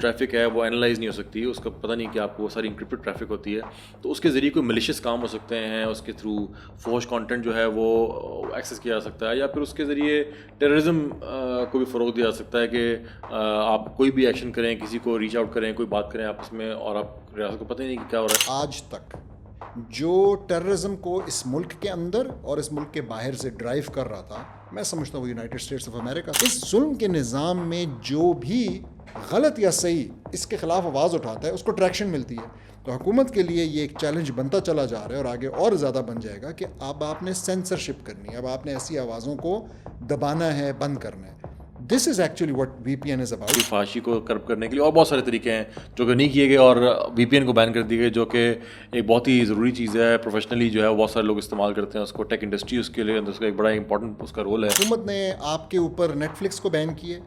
Traffic ہے وہ analyse نہیں ہو سکتی, اس کا پتہ نہیں کہ آپ کو وہ ساری انکرپٹڈ ٹریفک ہوتی ہے, تو اس کے ذریعے کوئی ملیشیس کام ہو سکتے ہیں, اس کے تھرو فوش کانٹینٹ جو ہے وہ ایکسیس کیا جا سکتا ہے, یا پھر اس کے ذریعے ٹیررزم کو بھی فروغ دیا جا سکتا ہے کہ آپ کوئی بھی ایکشن کریں, کسی کو ریچ آؤٹ کریں, کوئی بات کریں آپس میں, اور آپ ریاست کو پتہ ہی نہیں کہ کیا ہو رہا ہے. آج تک جو ٹیررزم کو اس ملک کے اندر اور اس ملک کے باہر سے ڈرائیو کر رہا تھا, میں سمجھتا ہوں یونائٹڈ اسٹیٹس آف امریکہ. اس ظلم کے نظام میں جو بھی غلط یا صحیح اس کے خلاف آواز اٹھاتا ہے اس کو ٹریکشن ملتی ہے. تو حکومت کے لیے یہ ایک چیلنج بنتا چلا جا رہا ہے, اور آگے اور زیادہ بن جائے گا کہ اب آپ نے سینسرشپ کرنی ہے, اب آپ نے ایسی آوازوں کو دبانا ہے, بند کرنا ہے. This is actually what V P N is about. فحاشی کو کرب کرنے کے لیے اور بہت سارے طریقے ہیں جو کہ نہیں کیے گئے, اور وی پی این کو بین کر دی گئی, جو کہ ایک بہت ہی ضروری چیز ہے. پروفیشنلی جو ہے بہت سارے لوگ استعمال کرتے ہیں اس کو, ٹیک انڈسٹری اس کے لیے اس کا ایک بڑا امپورٹنٹ اس کا رول ہے. حکومت نے آپ کے اوپر نیٹ فلکس کو بین کیے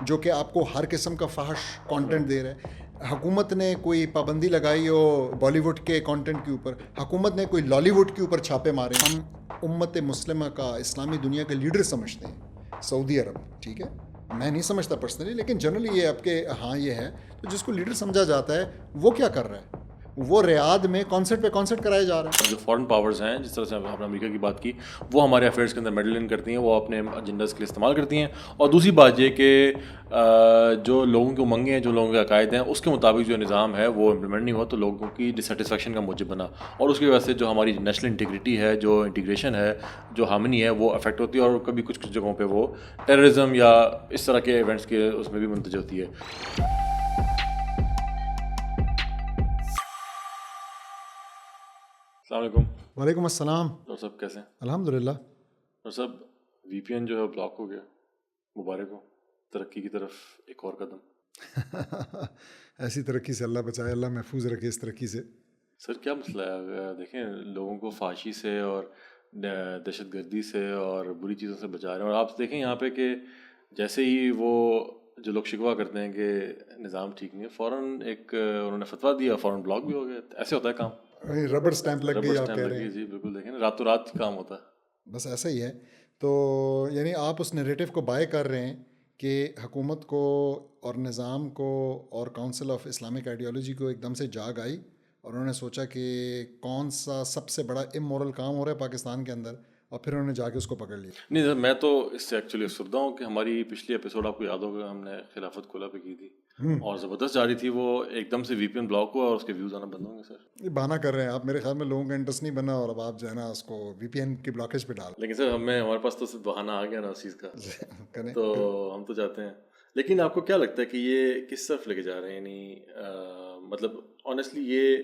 جو کہ آپ کو ہر قسم کا فحش کانٹینٹ دے رہا ہے. حکومت نے کوئی پابندی لگائی ہو بالی ووڈ کے کانٹینٹ کے اوپر, حکومت نے کوئی لالی ووڈ کے اوپر چھاپے مارے. ہم امت مسلمہ کا, اسلامی دنیا کا لیڈر سمجھتے ہیں سعودی عرب, ٹھیک ہے, میں نہیں سمجھتا پرسنلی, لیکن جنرلی یہ آپ کے ہاں یہ ہے. تو جس کو لیڈر سمجھا جاتا ہے وہ کیا کر رہا ہے, وہ ریاض میں کانسرٹ پہ کانسرٹ کرائے جا رہا ہے. جو فارن پاورز ہیں, جس طرح سے آپ نے امریکہ کی بات کی, وہ ہمارے افیئرس کے اندر میڈل ان کرتی ہیں, وہ اپنے ایجنڈاز کے لیے استعمال کرتی ہیں. اور دوسری بات یہ کہ جو لوگوں کی امنگیں ہیں, جو لوگوں کے عقائد ہیں, اس کے مطابق جو نظام ہے وہ امپلیمنٹ نہیں ہوا, تو لوگوں کی ڈسسیٹسفیکشن کا موجب بنا, اور اس کی وجہ سے جو ہماری نیشنل انٹیگریٹی ہے, جو انٹیگریشن ہے, جو ہارمنی ہے, وہ افیکٹ ہوتی ہے, اور کبھی کچھ جگہوں پہ وہ ٹیررزم یا اس طرح کے ایونٹس کے اس میں بھی منتج ہوتی ہے. السلام علیکم. وعلیکم السلام. ڈاکٹر صاحب کیسے ہیں؟ الحمد للہ. ڈاکٹر صاحب وی پی این جو ہے بلاک ہو گیا, مبارک ہو, ترقی کی طرف ایک اور قدم. ایسی ترقی سے اللہ بچائے, اللہ محفوظ رکھے اس ترقی سے. سر کیا مسئلہ ہے؟ دیکھیں لوگوں کو فحاشی سے اور دہشت گردی سے اور بری چیزوں سے بچا رہے ہیں, اور آپ دیکھیں یہاں پہ کہ جیسے ہی وہ جو لوگ شکوہ کرتے ہیں کہ نظام ٹھیک نہیں ہے, فوراً ایک انہوں نے فتویٰ دیا, فوراً بلاک بھی ہو گیا. ایسے ہوتا ہے کام, ربڑ سٹیمپ لگ گئی آپ کہہ رہے ہیں. جی بالکل, دیکھیں نا راتوں رات کام ہوتا ہے. بس ایسا ہی ہے. تو یعنی آپ اس نیریٹو کو بائی کر رہے ہیں کہ حکومت کو اور نظام کو اور کونسل آف اسلامک آئیڈیالوجی کو ایک دم سے جاگ آئی, اور انہوں نے سوچا کہ کون سا سب سے بڑا امورل کام ہو رہا ہے پاکستان کے اندر, اور پھر انہوں نے جا کے اس کو پکڑ لیا. نہیں سر, میں تو اس سے ایکچولی افسردہ ہوں کہ ہماری پچھلی ایپیسوڈ آپ کو یاد ہوگا, ہم نے خلافت کھولا پہ کی تھی, اور زبردست جا رہی تھی وہ, ایک دم سے وی پی این بلاک ہوا اور اس کے ویوز آنا بند ہوں گے. سر یہ بہانہ کر رہے ہیں آپ, میرے خیال میں لوگوں کا انٹرسٹ نہیں بنا, اور اب آپ جو ہے نا اس کو وی پی این کی بلاکیج پہ ڈال. لیکن سر ہمارے پاس تو صرف بہانہ آ گیا نا اس چیز کا, تو ہم تو چاہتے ہیں. لیکن آپ کو کیا لگتا ہے کہ یہ کس طرف لے کے جا رہے ہیں؟ یعنی مطلب آنیسٹلی یہ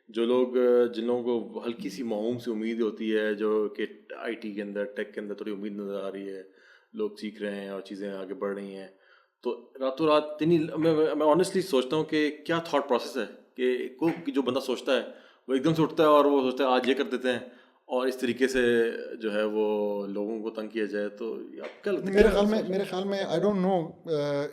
جو لوگ, جن لوگوں کو ہلکی سی معموم سی امید ہوتی ہے, جو کہ آئی ٹی کے اندر, ٹیک کے اندر تھوڑی امید نظر آ رہی ہے, لوگ سیکھ رہے ہیں اور چیزیں آگے بڑھ رہی ہیں, تو راتوں رات میں آنیسٹلی سوچتا ہوں کہ کیا تھاٹ پروسیس ہے کہ جو بندہ سوچتا ہے وہ ایک دم سے اٹھتا ہے اور وہ سوچتا ہے آج یہ کر دیتے ہیں, اور اس طریقے سے جو ہے وہ لوگوں کو تنگ کیا جائے. تو آپ کیا لگتا ہے؟ میرے خیال میں آئی ڈونٹ نو,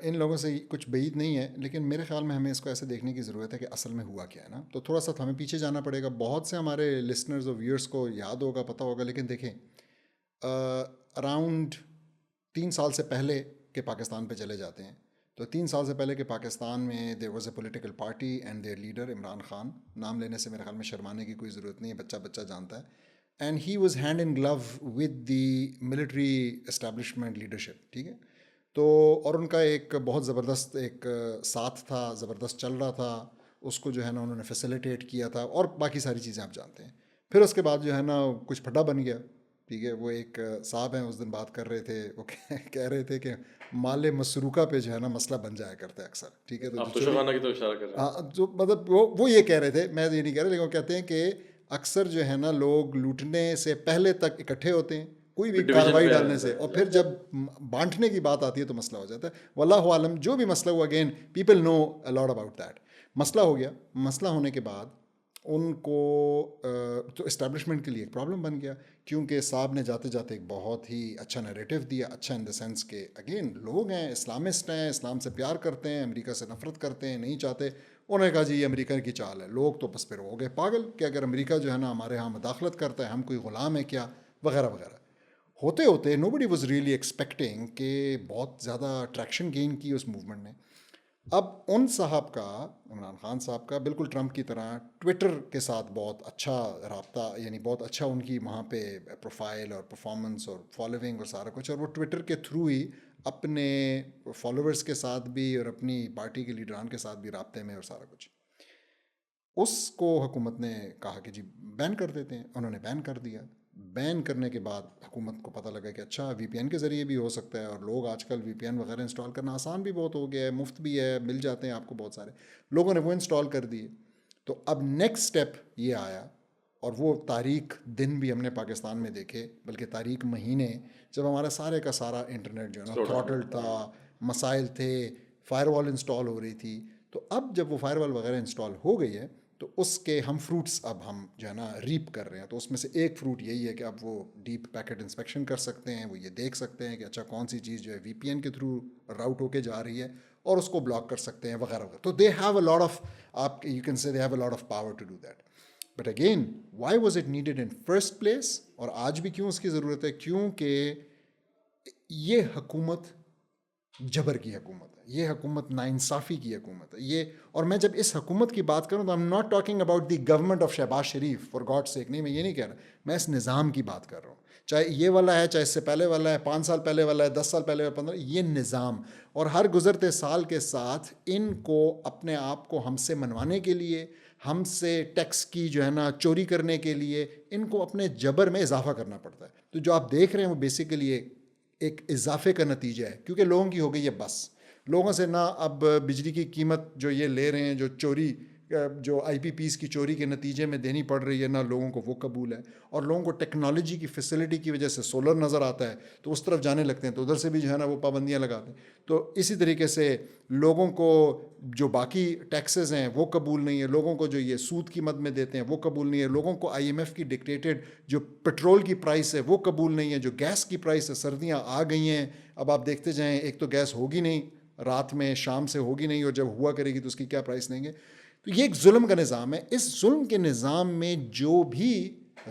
ان لوگوں سے کچھ بعید نہیں ہے, لیکن میرے خیال میں ہمیں اس کو ایسے دیکھنے کی ضرورت ہے کہ اصل میں ہوا کیا ہے نا. تو تھوڑا سا ہمیں پیچھے جانا پڑے گا. بہت سے ہمارے لسنرز اور ویورس کو یاد ہوگا, پتہ ہوگا, لیکن دیکھیں اراؤنڈ 3 سال سے پہلے کہ پاکستان پہ چلے جاتے ہیں, تو 3 سال سے پہلے کہ پاکستان میں there was a political party and their leader Imran Khan, نام لینے سے میرے خیال میں شرمانے کی کوئی ضرورت نہیں ہے, بچہ جانتا ہے. And he was hand in glove with the military establishment leadership, ٹھیک ہے. تو اور ان کا ایک بہت زبردست ایک ساتھ تھا, زبردست چل رہا تھا, اس کو جو ہے نا انہوں نے فیسیلیٹیٹ کیا تھا, اور باقی ساری چیزیں آپ جانتے ہیں. پھر اس کے بعد جو ہے نا کچھ پھٹا بن گیا, ٹھیک ہے. وہ ایک صاحب ہیں, اس دن بات کر رہے تھے, وہ کہہ رہے تھے کہ مال مسروقہ پہ جو ہے نا مسئلہ بن جایا کرتا ہے اکثر, ٹھیک ہے. آپ تو شغانہ کی تو اشارہ کر رہے ہیں. ہاں, جو مطلب وہ یہ کہہ رہے تھے, میں یہ نہیں کہہ رہا, لیکن وہ کہتے ہیں کہ اکثر جو ہے نا لوگ لوٹنے سے پہلے تک اکٹھے ہوتے ہیں کوئی بھی کارروائی ڈالنے سے, اور پھر جب بانٹنے کی بات آتی ہے تو مسئلہ ہو جاتا ہے. واللہ عالم جو بھی مسئلہ ہوا, again people know a lot about that. مسئلہ ہو گیا, مسئلہ ہونے کے بعد ان کو تو اسٹیبلشمنٹ کے لیے ایک پرابلم بن گیا, کیونکہ صاحب نے جاتے جاتے ایک بہت ہی اچھا نیریٹو دیا. اچھا ان دا سینس کہ اگین لوگ ہیں, اسلامسٹ ہیں, اسلام سے پیار کرتے ہیں, امریکہ سے نفرت کرتے ہیں, نہیں چاہتے. انہوں نے کہا جی یہ امریکہ کی چال ہے. لوگ تو بس پھر ہو گئے پاگل کہ اگر امریکہ جو ہے نا ہمارے ہاں مداخلت کرتا ہے, ہم کوئی غلام ہے کیا, وغیرہ وغیرہ. ہوتے ہوتے نو بڈی واز ریئلی ایکسپیکٹنگ کہ بہت زیادہ اٹریکشن گین کی اس موومنٹ نے. اب ان صاحب کا، عمران خان صاحب کا بالکل ٹرمپ کی طرح ٹویٹر کے ساتھ بہت اچھا رابطہ، یعنی بہت اچھا ان کی وہاں پہ پروفائل اور پرفارمنس اور فالوونگ اور سارا کچھ، اور وہ ٹویٹر کے تھرو ہی اپنے فالوورس کے ساتھ بھی اور اپنی پارٹی کے لیڈران کے ساتھ بھی رابطے میں اور سارا کچھ. اس کو حکومت نے کہا کہ جی بین کر دیتے ہیں، انہوں نے بین کر دیا. بین کرنے کے بعد حکومت کو پتہ لگا کہ اچھا وی پی این کے ذریعے بھی ہو سکتا ہے، اور لوگ آج کل وی پی این وغیرہ انسٹال کرنا آسان بھی بہت ہو گیا ہے، مفت بھی ہے، مل جاتے ہیں آپ کو بہت سارے. لوگوں نے وہ انسٹال کر دیے. تو اب نیکسٹ سٹیپ یہ آیا، اور وہ تاریخ دن بھی ہم نے پاکستان میں دیکھے، بلکہ تاریخ مہینے، جب ہمارا سارے کا سارا انٹرنیٹ جو ہے نا تھروٹل تھا، مسائل تھے، فائر وال انسٹال ہو رہی تھی. تو اب جب وہ فائر وال وغیرہ انسٹال ہو گئی ہے تو اس کے ہم فروٹس اب ہم جو ہے نا ریپ کر رہے ہیں. تو اس میں سے ایک فروٹ یہی ہے کہ اب وہ ڈیپ پیکٹ انسپیکشن کر سکتے ہیں، وہ یہ دیکھ سکتے ہیں کہ اچھا کون سی چیز جو ہے وی پی این کے تھرو راؤٹ ہو کے جا رہی ہے، اور اس کو بلاک کر سکتے ہیں وغیرہ وغیرہ. تو they have a lot of, آپ you can say they have a lot of power to do that. But again why was it needed in first place, اور آج بھی کیوں اس کی ضرورت ہے؟ کیونکہ یہ حکومت جبر کی حکومت ہے، یہ حکومت ناانصافی کی حکومت ہے یہ. اور میں جب اس حکومت کی بات کروں تو am not talking about the government of Shahbaz Sharif, for God sake, نہیں، میں یہ نہیں کہہ رہا، میں اس نظام کی بات کر رہا ہوں. چاہے یہ والا ہے، چاہے اس سے پہلے والا ہے، 5 سال پہلے والا ہے، 10 سال پہلے، 15، یہ نظام. اور ہر گزرتے سال کے ساتھ ان کو اپنے آپ کو ہم سے منوانے کے لیے، ہم سے ٹیکس کی جو ہے نا چوری کرنے کے لیے، ان کو اپنے جبر میں اضافہ کرنا پڑتا ہے. تو جو آپ دیکھ رہے ہیں وہ بیسیکلی ایک اضافے کا نتیجہ ہے، کیونکہ لوگوں کی ہو گئی ہے بس. لوگوں سے نہ اب بجلی کی قیمت جو یہ لے رہے ہیں، جو چوری، جو آئی پی پیز کی چوری کے نتیجے میں دینی پڑ رہی ہے، نہ لوگوں کو وہ قبول ہے. اور لوگوں کو ٹیکنالوجی کی فیسلٹی کی وجہ سے سولر نظر آتا ہے تو اس طرف جانے لگتے ہیں، تو ادھر سے بھی جو ہے نا وہ پابندیاں لگاتے ہیں. تو اسی طریقے سے لوگوں کو جو باقی ٹیکسز ہیں وہ قبول نہیں ہے، لوگوں کو جو یہ سود کی مد میں دیتے ہیں وہ قبول نہیں ہے، لوگوں کو آئی ایم ایف کی ڈکٹیٹڈ جو پیٹرول کی پرائس ہے وہ قبول نہیں ہے، جو گیس کی پرائس ہے، سردیاں آ گئی ہیں، اب آپ دیکھتے جائیں، ایک تو گیس ہوگی نہیں رات میں، شام سے ہوگی نہیں، اور جب ہوا کرے گی تو اس کی کیا پرائس لیں گے. تو یہ ایک ظلم کا نظام ہے. اس ظلم کے نظام میں جو بھی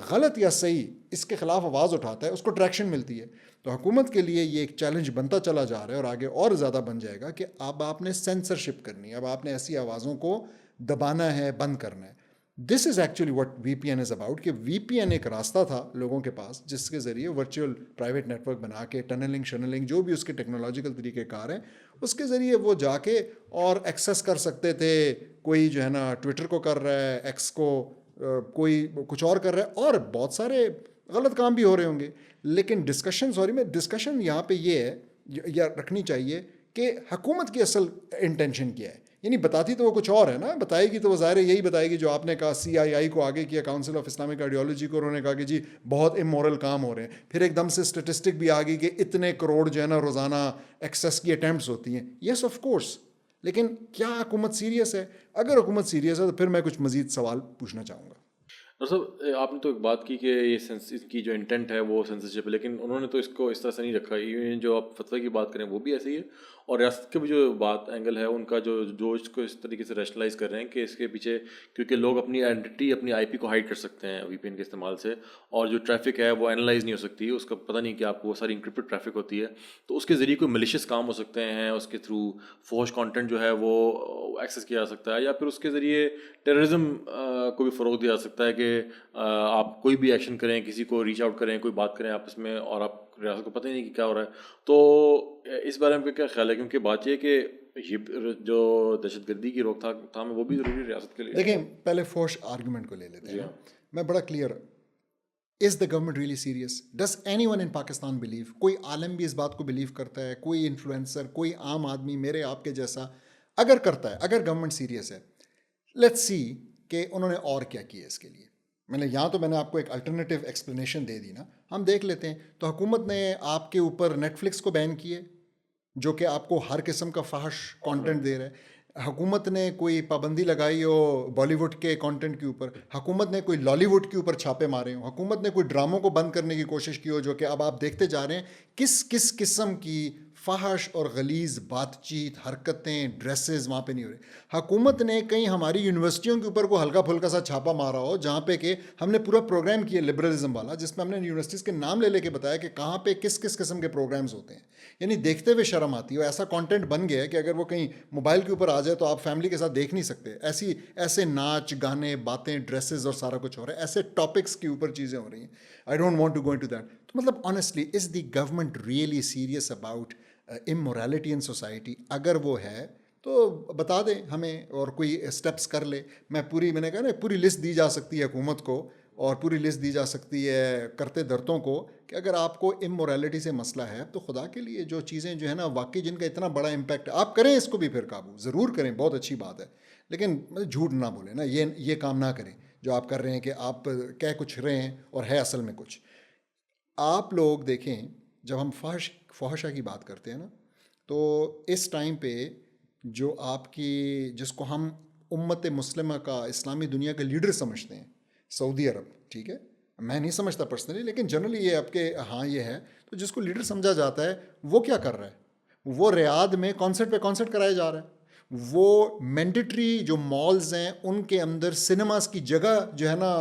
غلط یا صحیح اس کے خلاف آواز اٹھاتا ہے اس کو ٹریکشن ملتی ہے. تو حکومت کے لیے یہ ایک چیلنج بنتا چلا جا رہا ہے، اور آگے اور زیادہ بن جائے گا کہ اب آپ نے سینسرشپ کرنی ہے، اب آپ نے ایسی آوازوں کو دبانا ہے، بند کرنا ہے. This is actually what V P N is about, کہ وی پی این ایک راستہ تھا لوگوں کے پاس جس کے ذریعے ورچوئل پرائیویٹ نیٹ ورک بنا کے، ٹنلنگ شنلنگ جو بھی اس کے ٹیکنالوجیکل طریقے کار ہیں، اس کے ذریعے وہ جا کے اور ایکسیس کر سکتے تھے. کوئی جو ہے نا ٹویٹر کو کر رہا ہے، ایکس کو، کوئی کچھ اور کر رہا ہے، اور بہت سارے غلط کام بھی ہو رہے ہوں گے. لیکن ڈسکشن یہاں پہ یہ ہے، یا رکھنی چاہیے کہ حکومت کی اصل انٹینشن کیا ہے. یعنی بتاتی تو وہ کچھ اور ہے نا، بتائے گی تو وہ ظاہر یہی بتائے گی جو آپ نے کہا، سی آئی آئی کو آگے کیا، کاؤنسل آف اسلامک آئیڈیالوجی کو، انہوں نے کہا کہ جی بہت امورل کام ہو رہے ہیں. پھر ایک دم سے اسٹیٹسٹک بھی آ گئی کہ اتنے کروڑ جو ہے نا روزانہ ایکسیس کی اٹیمپٹس ہوتی ہیں. یس آف کورس، لیکن کیا حکومت سیریس ہے؟ اگر حکومت سیریس ہے تو پھر میں کچھ مزید سوال پوچھنا چاہوں گا. صاحب آپ نے تو ایک بات کی کہ یہ اس کی جو انٹینٹ ہے وہ سینسرشپ ہے، لیکن انہوں نے تو اس کو اس طرح سے نہیں رکھا. ایون جو آپ فتویٰ کی بات کریں وہ بھی ایسے ہی ہے، اور ریاست کے بھی جو بات اینگل ہے ان کا جو اس کو اس طریقے سے ریشنلائز کر رہے ہیں کہ اس کے پیچھے، کیونکہ لوگ اپنی آئیڈینٹی، اپنی آئی پی کو ہائڈ کر سکتے ہیں وی پی این کے استعمال سے، اور جو ٹریفک ہے وہ اینالائز نہیں ہو سکتی، اس کا پتہ نہیں کہ آپ کو وہ ساری انکرپٹڈ ٹریفک ہوتی ہے، تو اس کے ذریعے کوئی ملیشیس کام ہو سکتے ہیں، اس کے تھرو فوش کانٹینٹ جو ہے وہ ایکسیس کیا جا سکتا ہے، یا پھر اس کے ذریعے ٹیررزم کو بھی فروغ دیا جا سکتا ہے کہ آپ کوئی بھی ایکشن کریں، کسی کو ریچ آؤٹ کریں، کوئی بات کریں آپس میں، اور آپ ریاست کو پتہ ہی نہیں کہ کیا ہو رہا ہے. تو اس بارے میں کیا خیال ہے؟ کیونکہ بات یہ کہ یہ جو دہشت گردی کی روک تھام ہے وہ بھی ضروری ہے ریاست کے لیے. دیکھیں پہلے فوش آرگومنٹ کو لے لیتے ہیں. میں بڑا clear, is the government really serious? Does any one in Pakistan blue? کوئی عالم بھی اس بات کو بلیو کرتا ہے؟ کوئی انفلوئنسر، کوئی عام آدمی میرے آپ کے جیسا اگر کرتا ہے، اگر گورنمنٹ سیریس ہے، لیٹس سی کہ انہوں نے اور کیا کیا اس کے لیے. میں نے آپ کو ایک الٹرنیٹیو ایکسپلینیشن دے دی نا، ہم دیکھ لیتے ہیں. تو حکومت نے آپ کے اوپر نیٹ فلکس کو بین کیے، جو کہ آپ کو ہر قسم کا فحش کانٹینٹ دے رہا ہے. حکومت نے کوئی پابندی لگائی ہو بالی ووڈ کے کانٹینٹ کے اوپر. حکومت نے کوئی لالی ووڈ کے اوپر چھاپے مارے ہوں. حکومت نے کوئی ڈراموں کو بند کرنے کی کوشش کی ہو، جو کہ اب آپ دیکھتے جا رہے ہیں کس قسم کی فحش اور غلیظ بات چیت، حرکتیں، ڈریسز وہاں پہ نہیں ہو رہی. حکومت نے کہیں ہماری یونیورسٹیوں کے اوپر کوئی ہلکا پھلکا سا چھاپا مارا ہو جہاں پہ کہ ہم نے پورا پروگرام کیا لبرلزم والا، جس میں ہم نے یونیورسٹیز کے نام لے کے بتایا کہ کہاں پہ کس کس قسم کے پروگرامز ہوتے ہیں. یعنی دیکھتے ہوئے شرم آتی ہے. ایسا کانٹینٹ بن گیا ہے کہ اگر وہ کہیں موبائل کے اوپر آ جائے تو آپ فیملی کے ساتھ دیکھ نہیں سکتے. ایسے ناچ گانے باتیں ڈریسز اور سارا کچھ ہو رہا ہے، ایسے ٹاپکس کے اوپر چیزیں ہو رہی ہیں. I don't want to go into that. تو مطلب honestly is the government really serious about immorality in society? اگر وہ ہے تو بتا دیں ہمیں اور کوئی اسٹیپس کر لے. میں نے کہا نا پوری لسٹ دی جا سکتی ہے حکومت کو اور پوری لسٹ دی جا سکتی ہے کرتے دھرتوں کو کہ اگر آپ کو امورالٹی سے مسئلہ ہے تو خدا کے لیے جو چیزیں جو ہے نا واقعی جن کا اتنا بڑا امپیکٹ آپ کریں، اس کو بھی پھر قابو ضرور کریں، بہت اچھی بات ہے، لیکن جھوٹ نہ بولیں نا، یہ کام نہ کریں جو آپ کر رہے ہیں کہ آپ کہہ کچھ رہے ہیں اور ہے اصل میں کچھ. آپ لوگ دیکھیں جب ہم فحشہ کی بات کرتے ہیں نا تو اس ٹائم پہ جو آپ کی جس کو ہم امت مسلمہ کا اسلامی دنیا کا لیڈر سمجھتے ہیں سعودی عرب، ٹھیک ہے، میں نہیں سمجھتا پرسنلی لیکن جنرلی یہ آپ کے ہاں یہ ہے، تو جس کو لیڈر سمجھا جاتا ہے وہ کیا کر رہا ہے؟ وہ ریاض میں کانسرٹ پہ کانسرٹ کرایا جا رہا ہے. وہ مینڈیٹری جو مالز ہیں ان کے اندر سنیماز کی جگہ جو ہے نا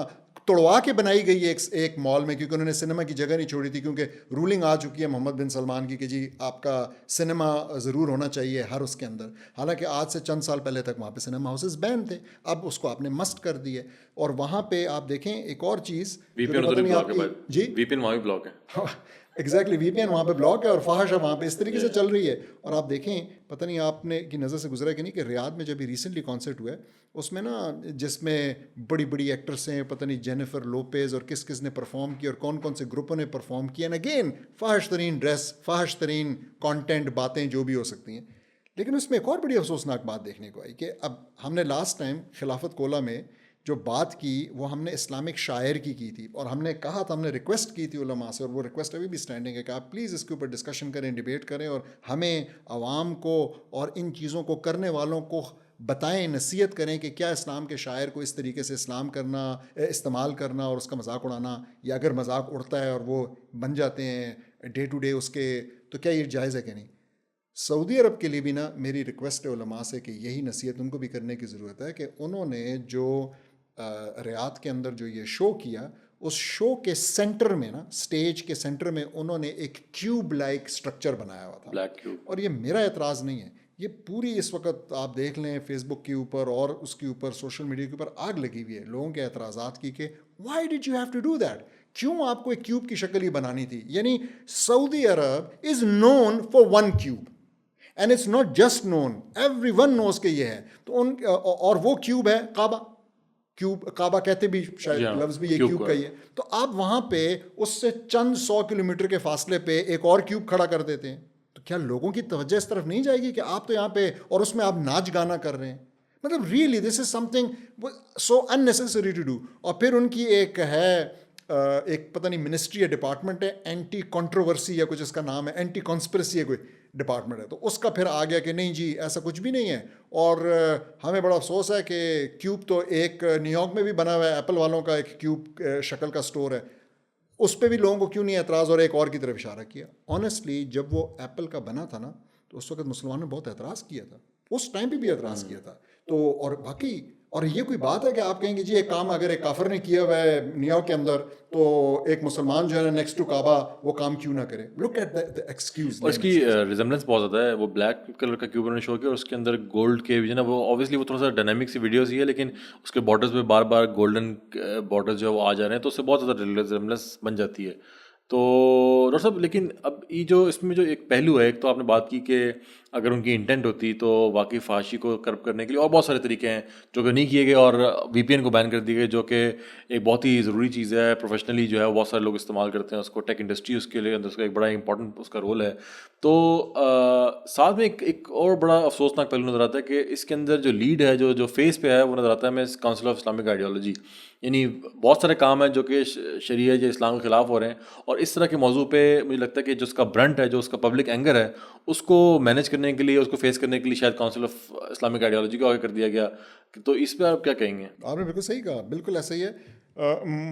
توڑوا کے بنائی گئی ہے ایک مال میں، کیونکہ انہوں نے سنیما کی جگہ نہیں چھوڑی تھی، کیونکہ رولنگ آ چکی ہے محمد بن سلمان کی کہ جی آپ کا سنیما ضرور ہونا چاہیے ہر اس کے اندر. حالانکہ آج سے چند سال پہلے تک وہاں پہ سنیما ہاؤسز بین تھے، اب اس کو آپ نے مسٹ کر دی ہے. اور وہاں پہ آپ دیکھیں ایک اور چیز وی پی این جی وی پی این وہاں بھی بلاک ہے. ایگزیکٹلی وی پی این وہاں پہ بلاک ہے اور فحاشہ وہاں پہ اس طریقے سے چل رہی ہے. اور آپ دیکھیں پتہ نہیں آپ نے کی نظر سے گزرا کہ نہیں کہ ریاض میں جب ریسنٹلی کانسرٹ ہوا ہے اس میں نا جس میں بڑی بڑی ایکٹرس ہیں، پتہ نہیں جینیفر لوپیز اور کس کس نے پرفارم کیا اور کون کون سے گروپوں نے پرفارم کیا، اینڈ اگین فحش ترین ڈریس، فحش ترین کانٹینٹ، باتیں جو بھی ہو سکتی ہیں. لیکن اس میں ایک اور بڑی افسوسناک بات دیکھنے کو آئی کہ اب ہم نے لاسٹ ٹائم خلافت کولا میں جو بات کی وہ ہم نے اسلامک شاعر کی تھی اور ہم نے کہا تھا، ہم نے ریکویسٹ کی تھی علماء سے، اور وہ ریکویسٹ ابھی بھی اسٹینڈنگ ہے کہ آپ پلیز اس کے اوپر ڈسکشن کریں، ڈیبیٹ کریں اور ہمیں عوام کو اور ان چیزوں کو کرنے والوں کو بتائیں، نصیحت کریں کہ کیا اسلام کے شاعر کو اس طریقے سے استعمال کرنا اور اس کا مذاق اڑانا، یا اگر مذاق اڑتا ہے اور وہ بن جاتے ہیں ڈے ٹو ڈے اس کے، تو کیا یہ جائز ہے کہ نہیں؟ سعودی عرب کے لیے بھی نا میری ریکویسٹ ہے علماء سے کہ یہی نصیحت ان کو بھی کرنے کی ضرورت ہے کہ انہوں نے جو ریاض کے اندر جو یہ شو کیا، اس شو کے سینٹر میں نا اسٹیج کے سینٹر میں انہوں نے ایک کیوب لائک سٹرکچر بنایا ہوا تھا، بلیک کیوب. اور یہ میرا اعتراض نہیں ہے، یہ پوری اس وقت آپ دیکھ لیں فیس بک کے اوپر اور اس کے اوپر سوشل میڈیا کے اوپر آگ لگی ہوئی ہے لوگوں کے اعتراضات کی کہ why did you have to do that, کیوں آپ کو ایک کیوب کی شکل ہی بنانی تھی؟ یعنی Saudi Arab is known for one cube and it's not just known, everyone knows کہ یہ ہے. تو اور وہ کیوب ہے کعبہ. کعبہ کہتے بھی شاید لفظ بھی یہ کیوب کا ہی ہے. تو آپ وہاں پہ اس سے چند 100 کلومیٹر کے فاصلے پہ ایک اور کیوب کھڑا کر دیتے ہیں، تو کیا لوگوں کی توجہ اس طرف نہیں جائے گی کہ آپ تو یہاں پہ اور اس میں آپ ناچ گانا کر رہے ہیں؟ مطلب really this is something so unnecessary to do. اور پھر ان کی ایک ہے ایک پتہ نہیں منسٹری یا ڈپارٹمنٹ ہے، اینٹی کنٹروورسی یا کچھ اس کا نام ہے، اینٹی کانسپریسی ہے کوئی ڈپارٹمنٹ ہے، تو اس کا پھر آ گیا کہ نہیں جی ایسا کچھ بھی نہیں ہے. اور ہمیں بڑا افسوس ہے کہ کیوب تو ایک نیو یارک میں بھی بنا ہوا ہے، ایپل والوں کا ایک کیوب شکل کا سٹور ہے، اس پہ بھی لوگوں کو کیوں نہیں اعتراض، اور ایک اور کی طرف اشارہ کیا. آنیسٹلی جب وہ ایپل کا بنا تھا نا تو اس وقت مسلمانوں نے بہت اعتراض کیا تھا، اس ٹائم پہ بھی اعتراض کیا تھا. تو اور باقی اور یہ کوئی بات ہے کہ آپ کہیں گے جی ایک کام اگر ایک کافر نے کیا ہوا ہے نیو یارک کے اندر تو ایک مسلمان جو ہے نا نیکسٹ ٹو کعبہ وہ کام کیوں نہ کرے؟ Look at the excuses. اور اس کی ریزمبلنس بہت زیادہ ہے. وہ بلیک کلر کا کیوب نے شو کیا اور اس کے اندر گولڈ کے جو ہے نا وہ اوبیسلی وہ تھوڑا سا ڈائنامک سی ویڈیوز ہی ہے، لیکن اس کے بارڈرز پہ بار بار گولڈن بارڈرز جو ہے وہ آ جا رہے ہیں، تو اس سے بہت زیادہ ریزمبلنس بن جاتی ہے. تو ڈاکٹر صاحب لیکن اب یہ جو اس میں جو ایک پہلو ہے، ایک تو آپ نے بات کی کہ اگر ان کی انٹینٹ ہوتی تو واقعی فحاشی کو کرب کرنے کے لیے اور بہت سارے طریقے ہیں جو کہ نہیں کیے گئے، اور وی پی این کو بین کر دیے گئے جو کہ ایک بہت ہی ضروری چیز ہے، پروفیشنلی جو ہے بہت سارے لوگ استعمال کرتے ہیں اس کو، ٹیک انڈسٹری اس کے لیے اندر اس کا ایک بڑا امپورٹنٹ اس کا رول ہے. تو ساتھ میں ایک اور بڑا افسوسناک پہلو نظر آتا ہے کہ اس کے اندر جو لیڈ ہے جو فیس پہ ہے وہ نظر آتا ہے ہمیں کاؤنسل آف اسلامک آئیڈیالوجی. یعنی بہت سارے کام ہیں جو کہ شریعت یا اسلام کے خلاف ہو رہے ہیں، اور اس طرح کے موضوع پہ مجھے لگتا ہے کہ جو اس کا برنٹ ہے، جو اس کا پبلک اینگر ہے، اس کو مینیج کرنے کرنے کے لیے, اس کو فیس کرنے کے لیے شاید کاؤنسل آف اسلامک آئیڈیالوجی کو آگے کر دیا گیا. تو اس پہ آپ کیا کہیں گے؟ آپ نے بالکل صحیح کہا, بالکل ایسا ہی ہے.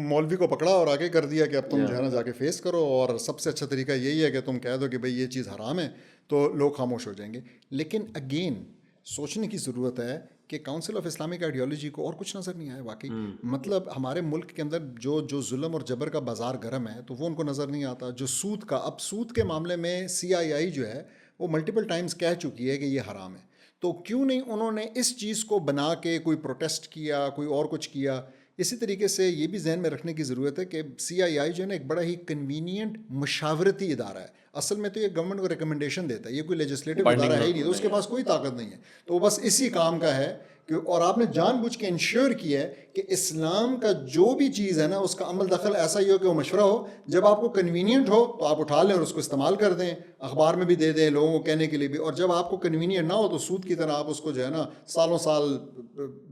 مولوی کو پکڑا اور آگے کر دیا کہ اب تم جو ہے نا جا کے فیس کرو, اور سب سے اچھا طریقہ یہی ہے کہ تم کہہ دو کہ بھئی یہ چیز حرام ہے, تو لوگ خاموش ہو جائیں گے. لیکن اگین سوچنے کی ضرورت ہے کہ کاؤنسل آف اسلامک آئیڈیالوجی کو اور کچھ نظر نہیں آیا واقعی. مطلب ہمارے ملک کے اندر جو ظلم اور جبر کا بازار گرم ہے تو وہ ان کو نظر نہیں آتا. جو سود کا, اب سود کے معاملے میں CII جو ہے وہ ملٹیپل ٹائمز کہہ چکی ہے کہ یہ حرام ہے, تو کیوں نہیں انہوں نے اس چیز کو بنا کے کوئی پروٹیسٹ کیا, کوئی اور کچھ کیا. اسی طریقے سے یہ بھی ذہن میں رکھنے کی ضرورت ہے کہ CII جو ہے نا ایک بڑا ہی کنوینئنٹ مشاورتی ادارہ ہے. اصل میں تو یہ گورنمنٹ کو ریکمنڈیشن دیتا ہے, یہ کوئی لیجسلیٹو ادارہ ہے ہی نہیں, تو اس کے پاس کوئی طاقت نہیں ہے. تو بس اسی کام کا ہے کہ, اور آپ نے جان بوجھ کے انشور کیا ہے کہ اسلام کا جو بھی چیز ہے نا اس کا عمل دخل ایسا ہی ہو کہ وہ مشورہ ہو, جب آپ کو کنوینئنٹ ہو تو آپ اٹھا لیں اور اس کو استعمال کر دیں, اخبار میں بھی دے دیں لوگوں کو کہنے کے لیے بھی, اور جب آپ کو کنوینئنٹ نہ ہو تو سود کی طرح آپ اس کو جو ہے نا سالوں سال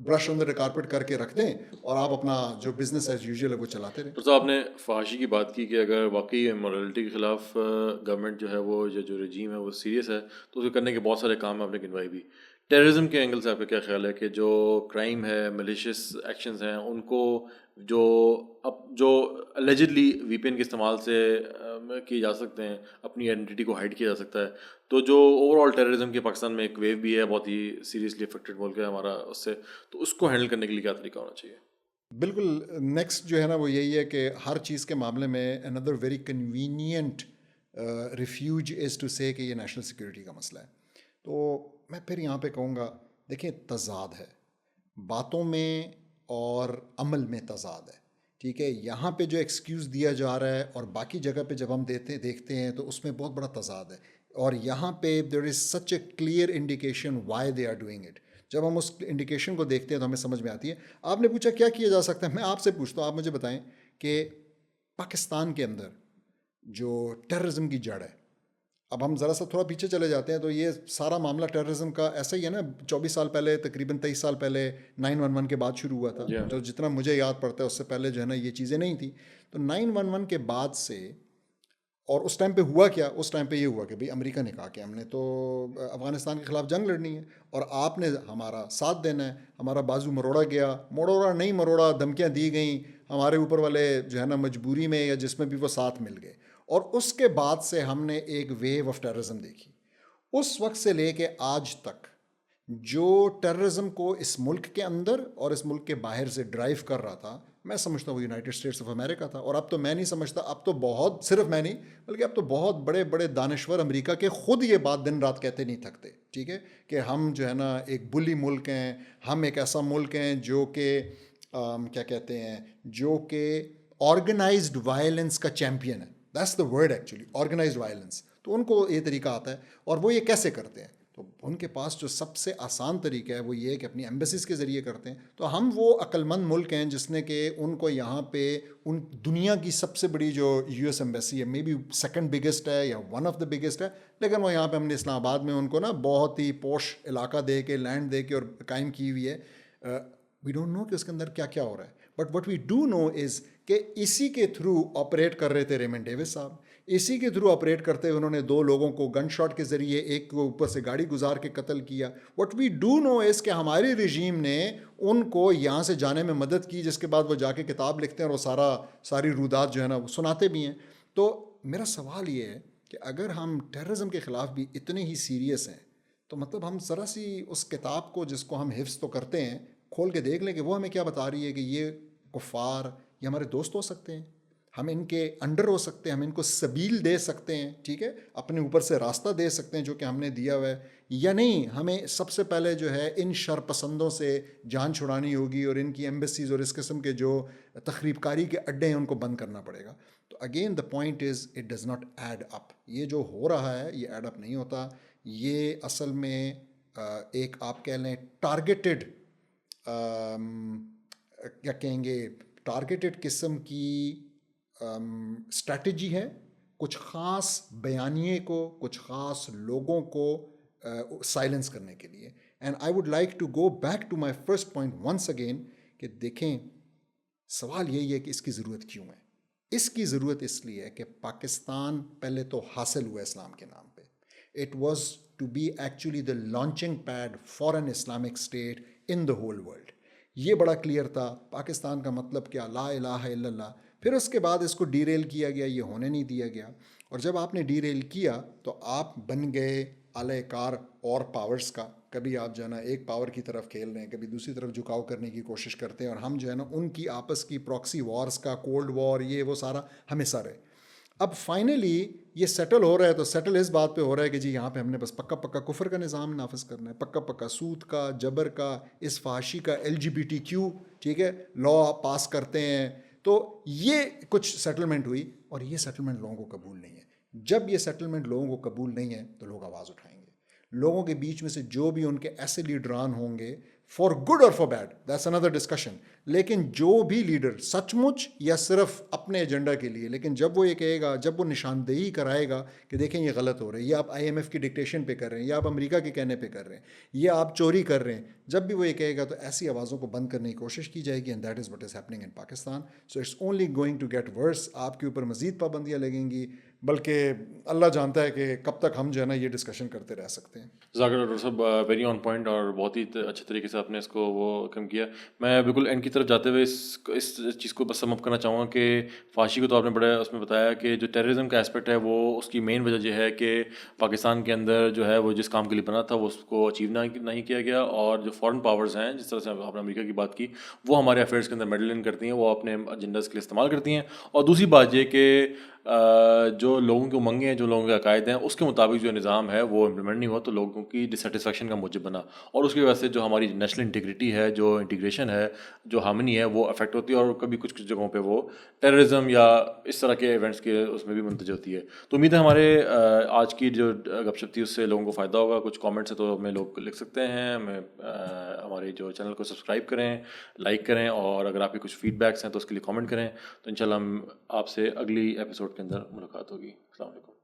برش اندر کارپیٹ کر کے رکھ دیں اور آپ اپنا جو بزنس ایز یوزول ہے وہ چلاتے رہیں. تو آپ نے فحاشی کی بات کی کہ اگر واقعی مورالٹی کے خلاف گورنمنٹ جو ہے وہ جو رجیم ہے وہ سیریس ہے تو اسے کرنے کے بہت سارے کام آپ نے گنوائی بھی. ٹیررزم کے اینگل سے آپ کا کیا خیال ہے کہ جو کرائم ہے, میلیشیس ایکشنز ہیں, ان کو جو الیجڈلی VPN کے استعمال سے کیے جا سکتے ہیں, اپنی آئیڈینٹی کو ہائڈ کیا جا سکتا ہے, تو جو اوور آل ٹیررزم کے پاکستان میں ایک ویو بھی ہے, بہت ہی سیریسلی افیکٹڈ ملک ہے ہمارا اس سے, تو اس کو ہینڈل کرنے کے لیے کیا طریقہ ہونا چاہیے؟ بالکل نیکسٹ جو ہے نا وہ یہی ہے کہ ہر چیز کے معاملے میں another very convenient refuge is to say کہ یہ نیشنل سیکیورٹی کا مسئلہ ہے. تو میں پھر یہاں پہ کہوں گا, دیکھیں تضاد ہے باتوں میں اور عمل میں, تضاد ہے, ٹھیک ہے. یہاں پہ جو ایکسکیوز دیا جا رہا ہے اور باقی جگہ پہ جب ہم دیکھتے ہیں تو اس میں بہت بڑا تضاد ہے, اور یہاں پہ there is such a clear indication why they are doing it. جب ہم اس انڈیکیشن کو دیکھتے ہیں تو ہمیں سمجھ میں آتی ہے. آپ نے پوچھا کیا کیا جا سکتا ہے, میں آپ سے پوچھتا ہوں, آپ مجھے بتائیں کہ پاکستان کے اندر جو ٹیررزم کی جڑ ہے, اب ہم ذرا سا تھوڑا پیچھے چلے جاتے ہیں تو یہ سارا معاملہ ٹیررزم کا ایسا ہی ہے نا, 24 سال پہلے, تقریباً 23 سال پہلے 9/11 کے بعد شروع ہوا تھا, جو جتنا مجھے یاد پڑتا ہے اس سے پہلے جو ہے نا یہ چیزیں نہیں تھیں. تو 9/11 کے بعد سے, اور اس ٹائم پہ ہوا کیا, اس ٹائم پہ یہ ہوا کہ بھئی امریکہ نے کہا کہ ہم نے تو افغانستان کے خلاف جنگ لڑنی ہے اور آپ نے ہمارا ساتھ دینا ہے. ہمارا بازو مروڑا گیا, مروڑا نہیں مروڑا, دھمکیاں دی گئیں, ہمارے اوپر والے جو ہے نا مجبوری میں یا جس میں بھی وہ ساتھ مل گئے, اور اس کے بعد سے ہم نے ایک ویو آف ٹیررزم دیکھی. اس وقت سے لے کے آج تک جو ٹیررزم کو اس ملک کے اندر اور اس ملک کے باہر سے ڈرائیو کر رہا تھا, میں سمجھتا ہوں وہ یونائٹڈ اسٹیٹس آف امریکہ تھا. اور اب تو میں نہیں سمجھتا, اب تو بہت, صرف میں نہیں بلکہ اب تو بہت بڑے بڑے دانشور امریکہ کے خود یہ بات دن رات کہتے نہیں تھکتے, ٹھیک ہے, کہ ہم جو ہے نا ایک بلی ملک ہیں, ہم ایک ایسا ملک ہیں جو کہ کیا کہتے ہیں, جو کہ آرگنائزڈ وائلنس کا چیمپئن ہے. That's the word actually, organised violence. تو ان کو یہ طریقہ آتا ہے, اور وہ یہ کیسے کرتے ہیں, تو ان کے پاس جو سب سے آسان طریقہ ہے وہ یہ ہے کہ اپنی ایمبیسیز کے ذریعے کرتے ہیں. تو ہم وہ عقل مند ملک ہیں جس نے کہ ان کو یہاں پہ ان دنیا کی سب سے بڑی جو US ایمبیسی ہے, مے بی سیکنڈ بگیسٹ ہے یا ون آف دا بگیسٹ ہے, لیکن وہ یہاں پہ ہم نے اسلام آباد میں ان کو نا بہت ہی پوش علاقہ دے کے, لینڈ دے کے اور قائم کی ہوئی ہے. وی ڈونٹ نو کہ اس کے اندر کیا کیا ہو رہا ہے, بٹ وٹ وی ڈو نو از کہ اسی کے تھرو آپریٹ کر رہے تھے ریمنڈ ڈیوس صاحب, اسی کے تھرو آپریٹ کرتے ہوئے انہوں نے 2 لوگوں کو گن شاٹ کے ذریعے ایک کو اوپر سے گاڑی گزار کے قتل کیا. وٹ وی ڈو نو از کہ ہماری رجیم نے ان کو یہاں سے جانے میں مدد کی, جس کے بعد وہ جا کے کتاب لکھتے ہیں اور وہ ساری رودات جو ہے نا وہ سناتے بھی ہیں. تو میرا سوال یہ ہے کہ اگر ہم ٹیررزم کے خلاف بھی اتنے ہی سیریس ہیں تو مطلب ہم ذرا سی اس کتاب کو جس کو ہم حفظ تو کرتے ہیں کھول کے دیکھ لیں کہ وہ ہمیں کیا بتا رہی ہے, کہ یہ کفار یہ ہمارے دوست ہو سکتے ہیں, ہم ان کے انڈر ہو سکتے ہیں, ہم ان کو سبیل دے سکتے ہیں, ٹھیک ہے, اپنے اوپر سے راستہ دے سکتے ہیں جو کہ ہم نے دیا ہوا ہے, یا نہیں ہمیں سب سے پہلے جو ہے ان شر پسندوں سے جان چھڑانی ہوگی اور ان کی ایمبیسیز اور اس قسم کے جو تخریب کاری کے اڈے ہیں ان کو بند کرنا پڑے گا. تو again the point is it does not add up. یہ جو ہو رہا ہے یہ ایڈ اپ نہیں ہوتا. یہ اصل میں ایک آپ کہہ لیں ٹارگیٹڈ, کیا کہیں گے, ٹارگیٹڈ قسم کی اسٹریٹجی ہے, کچھ خاص بیانیے کو, کچھ خاص لوگوں کو سائلنس کرنے کے لیے. And I would like to go back to my first point once again, کہ دیکھیں سوال یہی ہے کہ اس کی ضرورت کیوں ہے. اس کی ضرورت اس لیے ہے کہ پاکستان پہلے تو حاصل ہوا اسلام کے نام پہ, it was to be actually the launching pad for an Islamic state in the whole world. یہ بڑا کلیئر تھا. پاکستان کا مطلب کیا, لا الہ الا اللہ. پھر اس کے بعد اس کو ڈی ریل کیا گیا, یہ ہونے نہیں دیا گیا. اور جب آپ نے ڈی ریل کیا تو آپ بن گئے اعلی کار اور پاورز کا. کبھی آپ جو ہے نا ایک پاور کی طرف کھیل رہے ہیں, کبھی دوسری طرف جھکاؤ کرنے کی کوشش کرتے ہیں, اور ہم جو ہے نا ان کی آپس کی پراکسی وارز کا, کولڈ وار, یہ وہ سارا ہم حصہ رہے. اب فائنلی یہ سیٹل ہو رہا ہے, تو سیٹل اس بات پہ ہو رہا ہے کہ جی یہاں پہ ہم نے بس پکا پکا کفر کا نظام نافذ کرنا ہے, پکا پکا سود کا, جبر کا, اس فحاشی کا, LGBTQ, ٹھیک ہے, لا پاس کرتے ہیں. تو یہ کچھ سیٹلمنٹ ہوئی, اور یہ سیٹلمنٹ لوگوں کو قبول نہیں ہے. جب یہ سیٹلمنٹ لوگوں کو قبول نہیں ہے تو لوگ آواز اٹھائیں گے. لوگوں کے بیچ میں سے جو بھی ان کے ایسے لیڈران ہوں گے, فار گڈ اور for bad, that's another discussion, لیکن جو بھی لیڈر سچ مچ یا صرف اپنے ایجنڈا کے لیے, لیکن جب وہ یہ کہے گا, جب وہ نشاندہی کرائے گا کہ دیکھیں یہ غلط ہو رہا ہے, یہ آپ IMF کی ڈکٹیشن پہ کر رہے ہیں, یا آپ امریکہ کے کہنے پہ کر رہے ہیں, یا آپ چوری کر رہے ہیں, جب بھی وہ یہ کہے گا تو ایسی آوازوں کو بند کرنے کی کوشش کی جائے گی. And that is what is happening in Pakistan. So it's only going to get worse. آپ کے اوپر مزید پابندیاں لگیں گی, بلکہ اللہ جانتا ہے کہ کب تک ہم جو ہے نا یہ ڈسکشن کرتے رہ سکتے ہیں. ذاکر ڈاکٹر صاحب, ویری آن پوائنٹ, اور بہت ہی اچھے طریقے سے آپ نے اس کو وہ کم کیا. میں بالکل اینڈ کی طرف جاتے ہوئے اس چیز کو بس سم اپ کرنا چاہوں گا کہ فحاشی کو تو آپ نے بڑا اس میں بتایا کہ جو ٹیررزم کا اسپیکٹ ہے وہ اس کی مین وجہ یہ ہے کہ پاکستان کے اندر جو ہے وہ جس کام کے لیے بنا تھا وہ اس کو اچیو نہیں کیا گیا, اور جو فارن پاورز ہیں, جس طرح سے آپ نے امریکہ کی بات کی, وہ ہمارے افیئرس کے اندر میڈل ان کرتی ہیں, وہ اپنے ایجنڈاز کے لیے استعمال کرتی ہیں. اور دوسری بات یہ کہ جو لوگوں کی امنگیں ہیں, جو لوگوں کے عقائد ہیں, اس کے مطابق جو نظام ہے وہ امپلیمنٹ نہیں ہوا, تو لوگوں کی ڈسسیٹسفیکشن کا موجب بنا, اور اس کی وجہ سے جو ہماری نیشنل انٹیگریٹی ہے, جو انٹیگریشن ہے, جو ہارمنی ہے, وہ افیکٹ ہوتی ہے, اور کبھی کچھ جگہوں پہ وہ ٹیررزم یا اس طرح کے ایونٹس کے اس میں بھی منتج ہوتی ہے. تو امید ہے ہمارے آج کی جو گپ شپ تھی اس سے لوگوں کو فائدہ ہوگا. کچھ کامنٹس ہیں تو ہمیں لوگ لکھ سکتے ہیں, ہمیں ہمارے جو چینل کو سبسکرائب کریں, لائک کریں, اور اگر آپ کے کچھ فیڈ بیکس ہیں تو اس کے لیے کامنٹ کریں. تو انشاءاللہ ہم آپ سے اگلی ایپیسوڈ کے اندر ملاقات ہوگی. السلام علیکم.